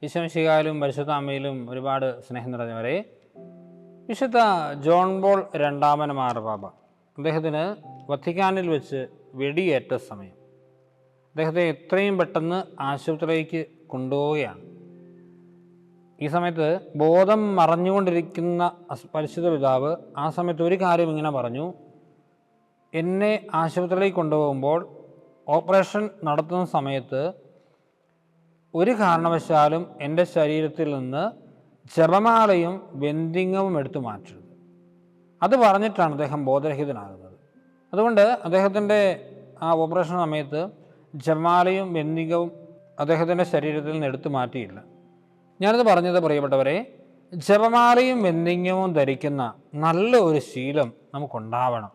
ഈശോമിശിഹായിലും പരിശുദ്ധ അമ്മയിലും ഒരുപാട് സ്നേഹം നിറഞ്ഞവരെ, വിശുദ്ധ ജോൺ പോൾ രണ്ടാമൻ മാർപ്പാപ്പ അദ്ദേഹത്തിന് വത്തിക്കാനിൽ വെച്ച് വെടിയേറ്റ സമയം അദ്ദേഹത്തെ എത്രയും പെട്ടെന്ന് ആശുപത്രിയിലേക്ക് കൊണ്ടുപോവുകയാണ്. ഈ സമയത്ത് ബോധം മറഞ്ഞുകൊണ്ടിരിക്കുന്ന പരിശുദ്ധ പിതാവ് ആ സമയത്ത് ഒരു കാര്യം ഇങ്ങനെ പറഞ്ഞു: എന്നെ ആശുപത്രിയിലേക്ക് കൊണ്ടുപോകുമ്പോൾ ഓപ്പറേഷൻ നടത്തുന്ന സമയത്ത് ഒരു കാരണവശാലും എൻ്റെ ശരീരത്തിൽ നിന്ന് ജപമാലയും വെന്തിങ്ങവും എടുത്തു മാറ്റരുത്. അത് പറഞ്ഞിട്ടാണ് അദ്ദേഹം ബോധരഹിതനാകുന്നത്. അതുകൊണ്ട് അദ്ദേഹത്തിൻ്റെ ആ ഓപ്പറേഷൻ സമയത്ത് ജപമാലയും വെന്തിങ്ങവും അദ്ദേഹത്തിൻ്റെ ശരീരത്തിൽ നിന്ന് എടുത്തു മാറ്റിയില്ല. ഞാനിത് പറഞ്ഞത്, പ്രിയപ്പെട്ടവരെ, ജപമാലയും വെന്തിങ്ങവും ധരിക്കുന്ന നല്ല ഒരു ശീലം നമുക്കുണ്ടാവണം.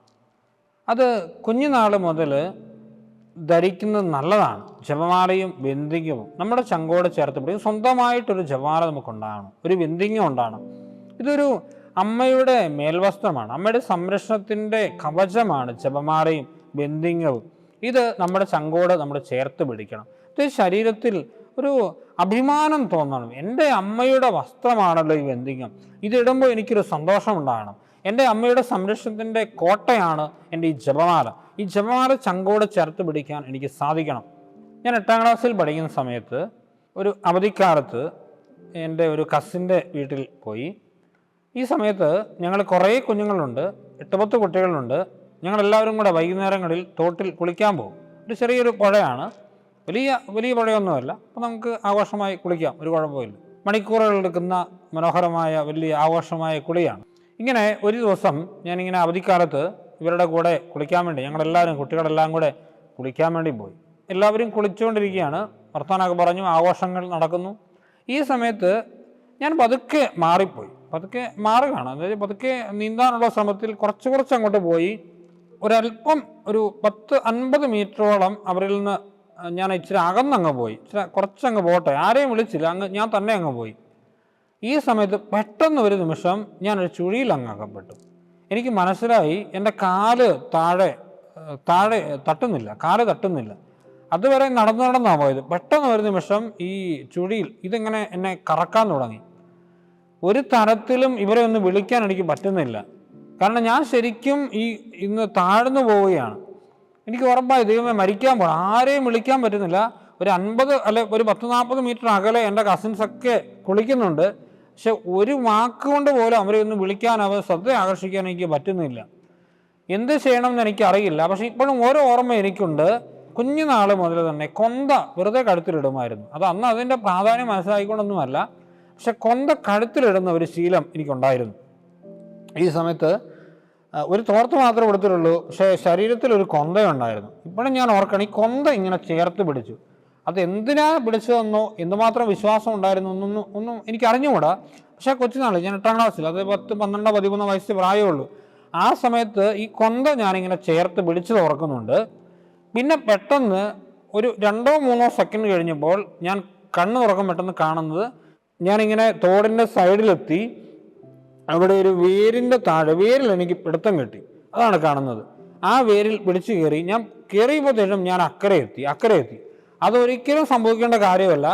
അത് കുഞ്ഞുനാൾ മുതൽ ധരിക്കുന്നത് നല്ലതാണ്. ജപമാലയും വെന്തിങ്ങവും നമ്മുടെ ചങ്കോട് ചേർത്ത് പിടിക്കും. സ്വന്തമായിട്ടൊരു ജപമാല നമുക്കുണ്ടാകണം, ഒരു വെന്തിങ്ങം ഉണ്ടാകണം. ഇതൊരു അമ്മയുടെ മേൽവസ്ത്രമാണ്, അമ്മയുടെ സംരക്ഷണത്തിൻ്റെ കവചമാണ് ജപമാലയും വെന്തിങ്ങവും. ഇത് നമ്മുടെ ചങ്കോട് നമ്മൾ ചേർത്ത് പിടിക്കണം. ഇത് ശരീരത്തിൽ ഒരു അഭിമാനം തോന്നണം. എൻ്റെ അമ്മയുടെ വസ്ത്രമാണല്ലോ ഈ വെന്തിങ്ങം, ഇതിടുമ്പോൾ എനിക്കൊരു സന്തോഷം ഉണ്ടാകണം. എൻ്റെ അമ്മയുടെ സംരക്ഷണത്തിൻ്റെ കോട്ടയാണ് എൻ്റെ ഈ ജപമാല. ഈ ജപമാല ചങ്കോട് ചേർത്ത് പിടിക്കാൻ എനിക്ക് സാധിക്കണം. ഞാൻ 8ാം ക്ലാസ്സിൽ പഠിക്കുന്ന സമയത്ത് ഒരു അവധിക്കാലത്ത് എൻ്റെ ഒരു കസിൻ്റെ വീട്ടിൽ പോയി. ഈ സമയത്ത് ഞങ്ങൾ കുറേ കുഞ്ഞുങ്ങളുണ്ട്, 8-10 കുട്ടികളുണ്ട്. ഞങ്ങളെല്ലാവരും കൂടെ വൈകുന്നേരങ്ങളിൽ തോട്ടിൽ കുളിക്കാൻ പോകും. ഒരു ചെറിയൊരു പുഴയാണ്, വലിയ പുഴയൊന്നുമല്ല. അപ്പോൾ നമുക്ക് ആഘോഷമായി കുളിക്കാം, ഒരു കുഴപ്പമില്ല. മണിക്കൂറുകൾ എടുക്കുന്ന മനോഹരമായ വലിയ ആഘോഷമായ കുളിയാണ്. ഇങ്ങനെ ഒരു ദിവസം ഞാനിങ്ങനെ അവധിക്കാലത്ത് ഇവരുടെ കൂടെ കുളിക്കാൻ വേണ്ടി, ഞങ്ങളെല്ലാവരും കുട്ടികളെല്ലാം കൂടെ കുളിക്കാൻ വേണ്ടി പോയി. എല്ലാവരും കുളിച്ചുകൊണ്ടിരിക്കുകയാണ്, വർത്തമാനമൊക്കെ പറഞ്ഞു, ആഘോഷങ്ങൾ നടക്കുന്നു. ഈ സമയത്ത് ഞാൻ പതുക്കെ മാറുകയാണ്. അതായത് പതുക്കെ നീന്താനുള്ള ശ്രമത്തിൽ കുറച്ച് അങ്ങോട്ട് പോയി. ഒരല്പം ഒരു 10-50 മീറ്ററോളം അവരിൽ നിന്ന് ഞാൻ ഇച്ചിരി അകന്നങ്ങ് പോയി. കുറച്ചങ്ങ് പോട്ടെ, ആരെയും വിളിച്ചില്ല, ഞാൻ തന്നെ അങ്ങ് പോയി. ഈ സമയത്ത് പെട്ടെന്ന് ഒരു നിമിഷം ഞാനൊരു ചുഴിയിൽ അങ്ങ് അകപ്പെട്ടു. എനിക്ക് മനസ്സിലായി എൻ്റെ കാല് താഴെ തട്ടുന്നില്ല. അതുവരെ നടന്നാണ് പോയത്. പെട്ടെന്ന് ഒരു നിമിഷം ഈ ചുഴിയിൽ ഇതിങ്ങനെ എന്നെ കറക്കാൻ തുടങ്ങി. ഒരു തരത്തിലും ഇവരെ ഒന്ന് വിളിക്കാൻ എനിക്ക് പറ്റുന്നില്ല. കാരണം ഞാൻ ശരിക്കും ഇന്ന് താഴ്ന്നു പോവുകയാണ്. എനിക്ക് ഉറപ്പായി ദൈവമേ മരിക്കാൻ പോകണം, ആരെയും വിളിക്കാൻ പറ്റുന്നില്ല. ഒരു 50 അല്ലെ ഒരു 10-40 മീറ്റർ അകലെ എൻ്റെ കസിൻസൊക്കെ കുളിക്കുന്നുണ്ട്. പക്ഷെ ഒരു വാക്കുകൊണ്ട് പോലും അവരെ ഒന്ന് വിളിക്കാൻ, അവർ ശ്രദ്ധ ആകർഷിക്കാൻ എനിക്ക് പറ്റുന്നില്ല. എന്ത് ചെയ്യണമെന്ന് എനിക്കറിയില്ല. പക്ഷെ ഇപ്പോഴും ഓരോ ഓർമ്മ എനിക്കുണ്ട്. കുഞ്ഞുനാൾ മുതൽ തന്നെ കൊന്ത വെറുതെ കഴുത്തിലിടുമായിരുന്നു. അത് അന്ന് അതിൻ്റെ പ്രാധാന്യം മനസ്സിലാക്കിക്കൊണ്ടൊന്നുമല്ല, പക്ഷെ കൊന്ത കഴുത്തിലിടുന്ന ഒരു ശീലം എനിക്കുണ്ടായിരുന്നു. ഈ സമയത്ത് ഒരു തോർത്ത് മാത്രമേ കൊടുത്തിട്ടുള്ളൂ, പക്ഷേ ശരീരത്തിൽ ഒരു കൊന്തയുണ്ടായിരുന്നു. ഇപ്പോഴും ഞാൻ ഓർക്കണം, ഈ കൊന്ത ഇങ്ങനെ ചേർത്ത് പിടിച്ചു. അത് എന്തിനാ പിടിച്ചതെന്നോ എന്തുമാത്രം വിശ്വാസം ഉണ്ടായിരുന്നു ഒന്നും എനിക്ക് അറിഞ്ഞുകൂടാ. പക്ഷേ കൊച്ചുനാൾ, ഞാൻ 8ാം ക്ലാസ്സിൽ, അത് 10, 12, 13 വയസ്സ് പ്രായമുള്ളൂ. ആ സമയത്ത് ഈ കൊന്ത ഞാനിങ്ങനെ ചേർത്ത് പിടിച്ചത് ഓർക്കുന്നുണ്ട്. പിന്നെ പെട്ടെന്ന് ഒരു 2-3 സെക്കൻഡ് കഴിഞ്ഞപ്പോൾ ഞാൻ കണ്ണ് തുറക്കാൻ പെട്ടെന്ന് കാണുന്നത്, ഞാനിങ്ങനെ തോടിൻ്റെ സൈഡിലെത്തി. അവിടെ ഒരു വേരിൻ്റെ താഴെ, വേരിൽ എനിക്ക് പിടുത്തം കിട്ടി, അതാണ് കാണുന്നത്. ആ വേരിൽ പിടിച്ചു കയറി. ഞാൻ കയറിയപ്പോഴത്തേക്കും ഞാൻ അക്കരെ എത്തി. അതൊരിക്കലും സംഭവിക്കേണ്ട കാര്യമല്ല.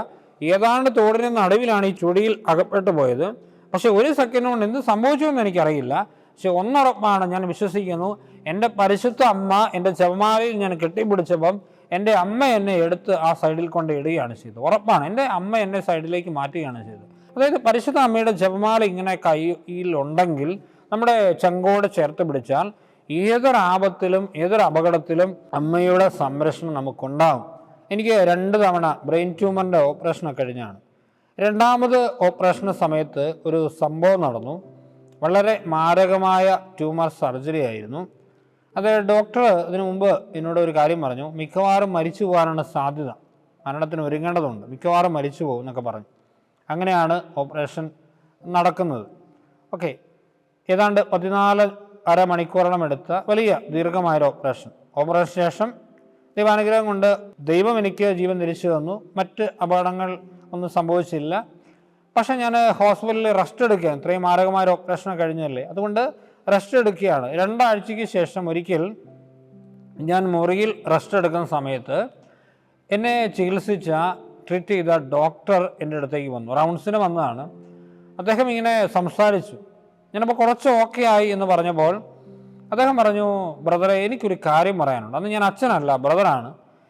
ഏതാണ്ട് തോടിൻ്റെ നടുവിലാണ് ഈ ചുഴിയിൽ അകപ്പെട്ടു പോയത്. പക്ഷെ ഒരു സെക്കൻഡ് കൊണ്ട് എന്ത് സംഭവിച്ചുവെന്ന് എനിക്കറിയില്ല. പക്ഷെ ഒന്നുറപ്പാണ്, ഞാൻ വിശ്വസിക്കുന്നു, എൻ്റെ പരിശുദ്ധ അമ്മ എൻ്റെ ജപമാലയിൽ ഞാൻ കെട്ടിപ്പിടിച്ചപ്പം എൻ്റെ അമ്മ എന്നെ എടുത്ത് ആ സൈഡിൽ കൊണ്ട് ഇടുകയാണ് ചെയ്തത്. ഉറപ്പാണ്, എൻ്റെ അമ്മ എന്നെ സൈഡിലേക്ക് മാറ്റുകയാണ് ചെയ്തത്. അതായത് പരിശുദ്ധ അമ്മയുടെ ജപമാല ഇങ്ങനെ കയ്യിലുണ്ടെങ്കിൽ, നമ്മുടെ ചങ്കോട് ചേർത്ത് പിടിച്ചാൽ ഏതൊരു ആപത്തിലും ഏതൊരു അപകടത്തിലും അമ്മയുടെ സംരക്ഷണം നമുക്കുണ്ടാകും. എനിക്ക് 2 തവണ ബ്രെയിൻ ട്യൂമറിൻ്റെ ഓപ്പറേഷനൊക്കെ കഴിഞ്ഞാണ്. 2ാമത് ഓപ്പറേഷന് സമയത്ത് ഒരു സംഭവം നടന്നു. വളരെ മാരകമായ ട്യൂമർ സർജറി ആയിരുന്നു. അത് ഡോക്ടർ ഇതിനു മുമ്പ് എന്നോട് ഒരു കാര്യം പറഞ്ഞു: മിക്കവാറും മരിച്ചു പോകാനാണ് സാധ്യത, മരണത്തിന് ഒരുങ്ങേണ്ടതുണ്ട്, മിക്കവാറും മരിച്ചു പോകും എന്നൊക്കെ പറഞ്ഞു. അങ്ങനെയാണ് ഓപ്പറേഷൻ നടക്കുന്നത്. ഓക്കെ, ഏതാണ്ട് 14.5 മണിക്കൂറോളം എടുത്ത വലിയ ദീർഘമായൊരു ഓപ്പറേഷൻ ശേഷം ദൈവാനുഗ്രഹം കൊണ്ട് ദൈവം എനിക്ക് ജീവൻ തിരിച്ചു തന്നു. മറ്റ് അപകടങ്ങൾ ഒന്നും സംഭവിച്ചില്ല. പക്ഷെ ഞാൻ ഹോസ്പിറ്റലിൽ റെസ്റ്റ് എടുക്കുകയാണ്. ഇത്രയും മാരകമായ ഓപ്പറേഷൻ കഴിഞ്ഞല്ലേ, അതുകൊണ്ട് റെസ്റ്റ് എടുക്കുകയാണ്. 2 ആഴ്ചയ്ക്ക് ശേഷം ഒരിക്കൽ ഞാൻ മുറിയിൽ റെസ്റ്റ് എടുക്കുന്ന സമയത്ത് എന്നെ ചികിത്സിച്ച ട്രീറ്റ് ചെയ്ത ഡോക്ടർ എൻ്റെ അടുത്തേക്ക് വന്നു. റൗണ്ട്സിന് വന്നതാണ്. അദ്ദേഹം ഇങ്ങനെ സംസാരിച്ചു. ഞാനപ്പോൾ കുറച്ച് ഓക്കെ ആയി എന്ന് പറഞ്ഞപ്പോൾ അദ്ദേഹം പറഞ്ഞു, ബ്രദറെ എനിക്കൊരു കാര്യം പറയാനുണ്ട്. അന്ന് ഞാൻ അച്ഛനല്ല, ബ്രദറാണ്.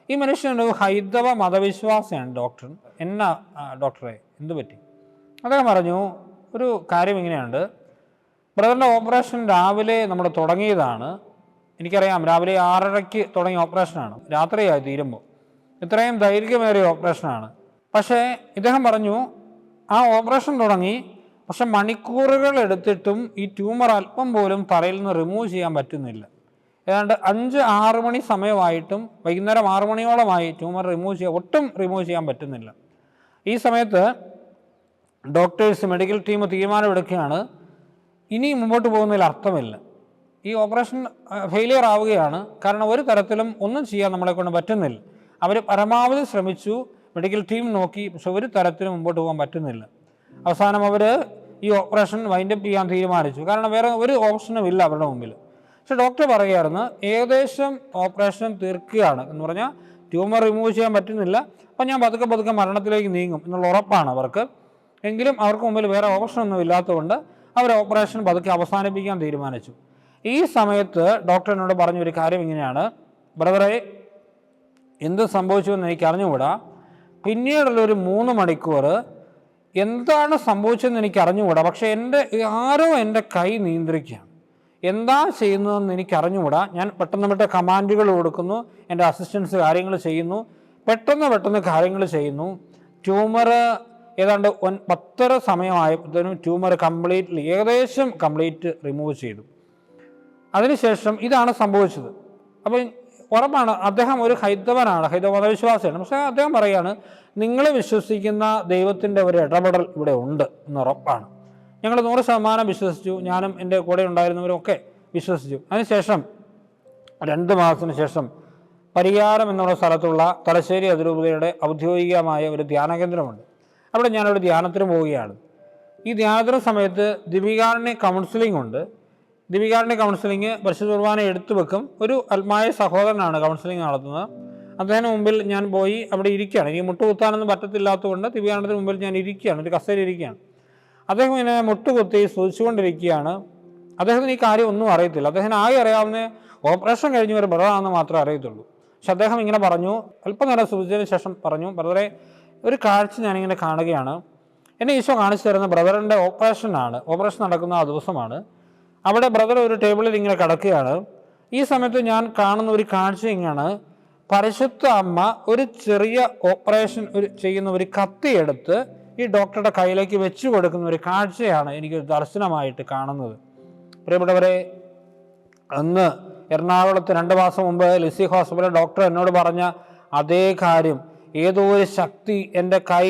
ഈ മനുഷ്യനൊരു ഹൈന്ദവ മതവിശ്വാസിയാണ് ഡോക്ടർ. എന്നാ ഡോക്ടറെ എന്തു പറ്റി? അദ്ദേഹം പറഞ്ഞു, ഒരു കാര്യം ഇങ്ങനെയുണ്ട്, ബ്രദറിൻ്റെ ഓപ്പറേഷൻ രാവിലെ നമ്മൾ തുടങ്ങിയതാണ്. എനിക്കറിയാം, രാവിലെ 6:30 തുടങ്ങിയ ഓപ്പറേഷനാണ്, രാത്രിയായി തീരുമ്പോൾ. ഇത്രയും ദൈർഘ്യമേറിയ ഓപ്പറേഷനാണ്. പക്ഷേ ഇദ്ദേഹം പറഞ്ഞു, ആ ഓപ്പറേഷൻ തുടങ്ങി, പക്ഷെ മണിക്കൂറുകൾ എടുത്തിട്ടും ഈ ട്യൂമർ അല്പം പോലും തലയിൽ നിന്ന് റിമൂവ് ചെയ്യാൻ പറ്റുന്നില്ല. ഏതാണ്ട് 5-6 മണി സമയമായിട്ടും വൈകുന്നേരം 6 മണിയോളമായി ട്യൂമർ ഒട്ടും റിമൂവ് ചെയ്യാൻ പറ്റുന്നില്ല. ഈ സമയത്ത് ഡോക്ടേഴ്സ്, മെഡിക്കൽ ടീം തീരുമാനമെടുക്കുകയാണ്, ഇനി മുമ്പോട്ട് പോകുന്നതിൽ അർത്ഥമില്ല, ഈ ഓപ്പറേഷൻ ഫെയിലിയർ ആവുകയാണ്. കാരണം ഒരു തരത്തിലും ഒന്നും ചെയ്യാൻ നമ്മളെ കൊണ്ട് പറ്റുന്നില്ല. അവർ പരമാവധി ശ്രമിച്ചു, മെഡിക്കൽ ടീം നോക്കി, പക്ഷെ ഒരു തരത്തിലും മുമ്പോട്ട് പോകാൻ പറ്റുന്നില്ല. അവസാനം അവർ ഈ ഓപ്പറേഷൻ വൈൻഡപ്പ് ചെയ്യാൻ തീരുമാനിച്ചു. കാരണം വേറെ ഒരു ഓപ്ഷനും ഇല്ല അവരുടെ മുമ്പിൽ. പക്ഷെ ഡോക്ടർ പറയുകയായിരുന്നു, ഏകദേശം ഓപ്പറേഷൻ തീർക്കുകയാണ് എന്ന് പറഞ്ഞാൽ ട്യൂമർ റിമൂവ് ചെയ്യാൻ പറ്റുന്നില്ല, അപ്പം ഞാൻ പതുക്കെ മരണത്തിലേക്ക് നീങ്ങും എന്നുള്ള ഉറപ്പാണ് അവർക്ക്. എങ്കിലും അവർക്ക് മുമ്പിൽ വേറെ ഓപ്ഷനൊന്നും ഇല്ലാത്തതുകൊണ്ട് അവർ ഓപ്പറേഷൻ പതുക്കെ അവസാനിപ്പിക്കാൻ തീരുമാനിച്ചു. ഈ സമയത്ത് ഡോക്ടർ എന്നോട് പറഞ്ഞൊരു കാര്യം ഇങ്ങനെയാണ്, ബ്രദറെ എന്ത് സംഭവിച്ചുവെന്ന് എനിക്ക് അറിഞ്ഞുകൂടാ, പിന്നീടുള്ളൊരു 3 മണിക്കൂർ എന്താണ് സംഭവിച്ചതെന്ന് എനിക്ക് അറിഞ്ഞുകൂടാ, പക്ഷേ ആരോ എൻ്റെ കൈ നിയന്ത്രിക്കുകയാണ്. എന്താ ചെയ്യുന്നതെന്ന് എനിക്ക് അറിഞ്ഞുകൂടാ. ഞാൻ പെട്ടെന്ന് കമാൻഡുകൾ കൊടുക്കുന്നു, എൻ്റെ അസിസ്റ്റൻസ് കാര്യങ്ങൾ ചെയ്യുന്നു, പെട്ടെന്ന് കാര്യങ്ങൾ ചെയ്യുന്നു. ട്യൂമർ ഏതാണ്ട് 10:30 സമയമായപ്പോഴത്തേനും ട്യൂമർ ഏകദേശം കംപ്ലീറ്റ് റിമൂവ് ചെയ്തു. അതിനുശേഷം ഇതാണ് സംഭവിച്ചത്. അപ്പോൾ ഉറപ്പാണ് അദ്ദേഹം ഒരു ഹൈന്ദവനാണ്, ഹൈന്ദവ മതവിശ്വാസിയാണ്. പക്ഷേ അദ്ദേഹം പറയുകയാണ്, നിങ്ങൾ വിശ്വസിക്കുന്ന ദൈവത്തിൻ്റെ ഒരു ഇടപെടൽ ഇവിടെ ഉണ്ട് എന്ന് ഉറപ്പാണ്. ഞങ്ങൾ 100% വിശ്വസിച്ചു, ഞാനും എൻ്റെ കൂടെ ഉണ്ടായിരുന്നവരും ഒക്കെ വിശ്വസിച്ചു. അതിനുശേഷം 2 മാസത്തിന് ശേഷം പരിയാരം എന്നുള്ള സ്ഥലത്തുള്ള തലശ്ശേരി അതിരൂപതയുടെ ഔദ്യോഗികമായ ഒരു ധ്യാന കേന്ദ്രമുണ്ട്. അവിടെ ഞാനൊരു ധ്യാനത്തിന് പോവുകയാണ്. ഈ ധ്യാനത്തിന് സമയത്ത് ദീപികാരുണ്യ കൗൺസിലിംഗ് ഉണ്ട്. ദീപികാരുണ്യ കൗൺസിലിംഗ് പരിശുദ്ധ കുർബാന എടുത്തു വെക്കും. ഒരു ആത്മായ സഹോദരനാണ് കൗൺസിലിംഗ് നടത്തുന്നത്. അദ്ദേഹത്തിന് മുമ്പിൽ ഞാൻ പോയി അവിടെ ഇരിക്കുകയാണ്. എനിക്ക് മുട്ടുകുത്താനൊന്നും പറ്റത്തില്ലാത്തതുകൊണ്ട് ദീപികാരുണ്യത്തിന് മുമ്പിൽ ഞാൻ ഇരിക്കുകയാണ്, ഒരു കസേര ഇരിക്കുകയാണ്. അദ്ദേഹം ഇങ്ങനെ മുട്ടുകുത്തി സ്തുതിച്ചുകൊണ്ടിരിക്കുകയാണ്. അദ്ദേഹത്തിന് ഈ കാര്യം ഒന്നും അറിയത്തില്ല. അദ്ദേഹത്തിന് ആകെ അറിയാവുന്ന ഓപ്പറേഷൻ കഴിഞ്ഞ ഒരു ബ്രദറാണെന്ന് മാത്രമേ അറിയത്തുള്ളൂ. പക്ഷെ അദ്ദേഹം ഇങ്ങനെ പറഞ്ഞു, അല്പനേരം സ്തുതിച്ചതിന് ശേഷം പറഞ്ഞു, ബ്രദറെ ഒരു കാഴ്ച ഞാനിങ്ങനെ കാണുകയാണ്. എന്നെ ഈശോ കാണിച്ചു തരുന്ന ബ്രദറിൻ്റെ ഓപ്പറേഷൻ നടക്കുന്ന ആ ദിവസമാണ്. അവിടെ ബ്രദർ ഒരു ടേബിളിൽ ഇങ്ങനെ കിടക്കുകയാണ്. ഈ സമയത്ത് ഞാൻ കാണുന്ന ഒരു കാഴ്ച ഇങ്ങനെയാണ്, പരിശുദ്ധ അമ്മ ഒരു ചെറിയ ഓപ്പറേഷൻ ചെയ്യുന്ന ഒരു കത്തിയെടുത്ത് ഈ ഡോക്ടറുടെ കയ്യിലേക്ക് വെച്ചു കൊടുക്കുന്ന ഒരു കാഴ്ചയാണ് എനിക്ക് ദർശനമായിട്ട് കാണുന്നത്. പ്രിയപ്പെട്ടവരെ, അന്ന് എറണാകുളത്ത് 2 മാസം മുമ്പ് ലിസി ഹോസ്പിറ്റൽ ഡോക്ടർ എന്നോട് പറഞ്ഞ അതേ കാര്യം, ഏതോ ഒരു ശക്തി എൻ്റെ കൈ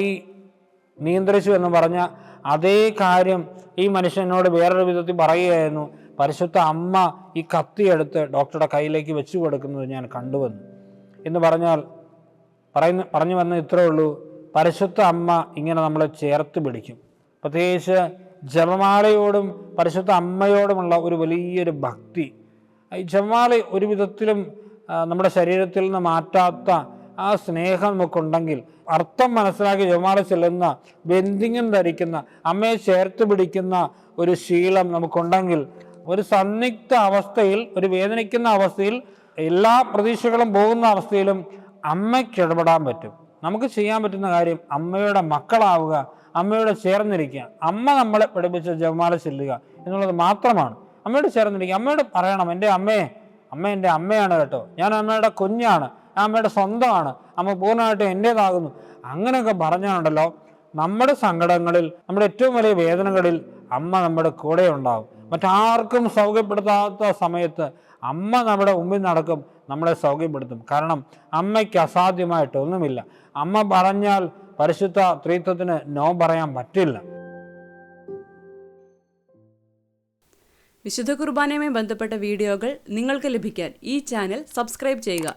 നിയന്ത്രിച്ചു എന്ന് പറഞ്ഞ അതേ കാര്യം ഈ മനുഷ്യനോട് വേറൊരു വിധത്തിൽ പറയുകയായിരുന്നു. പരിശുദ്ധ അമ്മ ഈ കത്തിയെടുത്ത് ഡോക്ടറുടെ കയ്യിലേക്ക് വെച്ചു കൊടുക്കുന്നത് ഞാൻ കണ്ടുവന്നു എന്ന് പറഞ്ഞാൽ പറഞ്ഞു വന്ന ഇത്രേ ഉള്ളൂ. പരിശുദ്ധ അമ്മ ഇങ്ങനെ നമ്മളെ ചേർത്ത് പിടിക്കും. പ്രത്യേകിച്ച് ജപമാലയോടും പരിശുദ്ധ അമ്മയോടുമുള്ള ഒരു വലിയൊരു ഭക്തി. ഈ ജപമാല ഒരു വിധത്തിലും നമ്മുടെ ശരീരത്തിൽ നിന്ന് മാറ്റാത്ത ആ സ്നേഹം നമുക്കുണ്ടെങ്കിൽ, അർത്ഥം മനസ്സിലാക്കി ജപമാല ചെല്ലുന്ന, ബന്ധിങ്ങം ധരിക്കുന്ന, അമ്മയെ ചേർത്ത് പിടിക്കുന്ന ഒരു ശീലം നമുക്കുണ്ടെങ്കിൽ, ഒരു സന്നിഗ്ധ അവസ്ഥയിൽ, ഒരു വേദനിക്കുന്ന അവസ്ഥയിൽ, എല്ലാ പ്രതീക്ഷകളും പോകുന്ന അവസ്ഥയിലും അമ്മയ്ക്ക് ഇടപെടാൻ പറ്റും. നമുക്ക് ചെയ്യാൻ പറ്റുന്ന കാര്യം അമ്മയുടെ മക്കളാവുക, അമ്മയോട് ചേർന്നിരിക്കുക. അമ്മ നമ്മളെ പഠിപ്പിച്ച ജപമാല ചെല്ലുക എന്നുള്ളത് മാത്രമാണ്. അമ്മയോട് ചേർന്നിരിക്കുക, അമ്മയോട് പറയണം, അമ്മ എൻ്റെ അമ്മയാണ് കേട്ടോ, ഞാൻ അമ്മയുടെ കുഞ്ഞാണ്, ഞാൻ അമ്മയുടെ സ്വന്തമാണ്, അമ്മ പൂർണ്ണമായിട്ടും എൻ്റേതാകുന്നു. അങ്ങനെയൊക്കെ പറഞ്ഞാലുണ്ടല്ലോ, നമ്മുടെ സങ്കടങ്ങളിൽ, നമ്മുടെ ഏറ്റവും വലിയ വേദനകളിൽ അമ്മ നമ്മുടെ കൂടെ ഉണ്ടാകും. മറ്റാർക്കും സൗഖ്യപ്പെടുത്താത്ത സമയത്ത് അമ്മ നമ്മുടെ മുമ്പിൽ നടക്കും, നമ്മളെ സൗഖ്യപ്പെടുത്തും. കാരണം അമ്മയ്ക്ക് അസാധ്യമായിട്ട് ഒന്നുമില്ല. അമ്മ പറഞ്ഞാൽ പരിശുദ്ധ ത്രിത്വത്തിന് നോ പറയാൻ പറ്റില്ല. വിശുദ്ധ കുർബാനയുമായി ബന്ധപ്പെട്ട വീഡിയോകൾ നിങ്ങൾക്ക് ലഭിക്കാൻ ഈ ചാനൽ സബ്സ്ക്രൈബ് ചെയ്യുക.